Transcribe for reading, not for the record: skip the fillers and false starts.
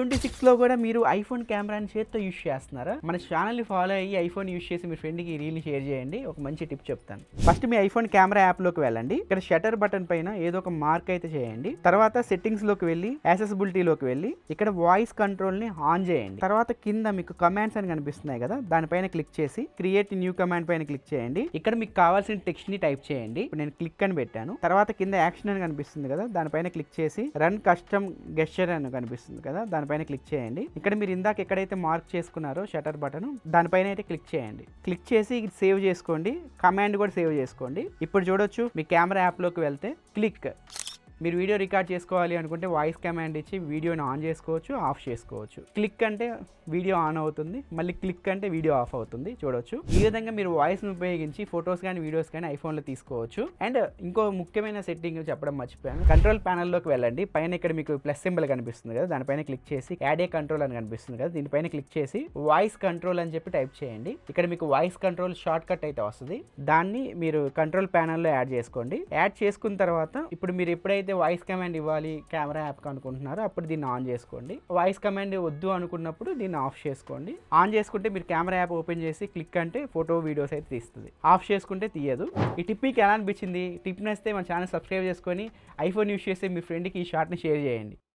2026లో కూడా మీరు ఐఫోన్ కెమెరాని చేత్తో యూస్ చేస్తున్నారా? మన ఛానల్ని ఫాలో అయ్యి ఐఫోన్ యూస్ చేసి మీ ఫ్రెండ్కి రీల్ని షేర్ చేయండి. ఒక మంచి టిప్ చెప్తాను. ఫస్ట్ మీ ఐఫోన్ కెమెరా యాప్లోకి వెళ్ళండి. ఇక్కడ షటర్ బటన్ పైన ఏదో ఒక మార్క్ అయితే చేయండి. తర్వాత సెట్టింగ్స్లోకి వెళ్ళి యాక్సెసిబిలిటీలోకి వెళ్ళి ఇక్కడ వాయిస్ కంట్రోల్ని ఆన్ చేయండి. తర్వాత కింద మీకు కమాండ్స్ అని కనిపిస్తున్నాయి కదా, దానిపైన క్లిక్ చేసి క్రియేట్ న్యూ కమాండ్ పైన క్లిక్ చేయండి. ఇక్కడ మీకు కావాల్సిన టెక్స్ట్ ని టైప్ చేయండి. ఇప్పుడు నేను క్లిక్ అని పెట్టాను. తర్వాత కింద యాక్షన్ అని కనిపిస్తుంది కదా, దానిపైన క్లిక్ చేసి రన్ కస్టమ్ గెస్చర్ అని కనిపిస్తుంది కదా, దానిపైన క్లిక్ చేయండి. ఇక్కడ మీరు ఇందాక ఎక్కడైతే మార్క్ చేసుకున్నారో షటర్ బటన్, దానిపైన అయితే క్లిక్ చేయండి. క్లిక్ చేసి సేవ్ చేసుకోండి. కమాండ్ కూడా సేవ్ చేసుకోండి. ఇప్పుడు చూడొచ్చు మీ కెమెరా యాప్లోకి వెళ్తే క్లిక్. మీరు వీడియో రికార్డ్ చేసుకోవాలి అనుకుంటే వాయిస్ కమాండ్ ఇచ్చి వీడియోని ఆన్ చేసుకోవచ్చు, ఆఫ్ చేసుకోవచ్చు. క్లిక్ అంటే వీడియో ఆన్ అవుతుంది, మళ్ళీ క్లిక్ అంటే వీడియో ఆఫ్ అవుతుంది. చూడొచ్చు. ఈ విధంగా మీరు వాయిస్ని ఉపయోగించి ఫొటోస్ కానీ వీడియోస్ కానీ ఐఫోన్లో తీసుకోవచ్చు. అండ్ ఇంకో ముఖ్యమైన సెట్టింగ్ చెప్పడం మర్చిపోయాను. కంట్రోల్ ప్యానల్లోకి వెళ్ళండి. పైన ఇక్కడ మీకు ప్లస్ సింబల్ కనిపిస్తుంది కదా, దానిపైన క్లిక్ చేసి యాడ్ ఏ కంట్రోల్ అని కనిపిస్తుంది కదా, దీనిపైన క్లిక్ చేసి వాయిస్ కంట్రోల్ అని చెప్పి టైప్ చేయండి. ఇక్కడ మీకు వాయిస్ కంట్రోల్ షార్ట్ కట్ అయితే వస్తుంది. దాన్ని మీరు కంట్రోల్ ప్యానల్లో యాడ్ చేసుకోండి. యాడ్ చేసుకున్న తర్వాత ఇప్పుడు మీరు ఎప్పుడైతే వాయిస్ కమాండ్ ఇవ్వాలి కెమెరా యాప్కి అనుకుంటున్నారో అప్పుడు దీన్ని ఆన్ చేసుకోండి. వాయిస్ కమాండ్ వద్దు అనుకున్నప్పుడు దీన్ని ఆఫ్ చేసుకోండి. ఆన్ చేసుకుంటే మీరు కెమెరా యాప్ ఓపెన్ చేసి క్లిక్ అంటే ఫోటో వీడియోస్ అయితే తీస్తుంది. ఆఫ్ చేసుకుంటే తీయదు. ఈ టిప్ మీకు ఎలా అనిపించింది? టిప్ నచ్చితే మన ఛానల్ సబ్స్క్రైబ్ చేసుకొని ఐఫోన్ యూస్ చేసి మీ ఫ్రెండ్కి ఈ షార్ట్ని షేర్ చేయండి.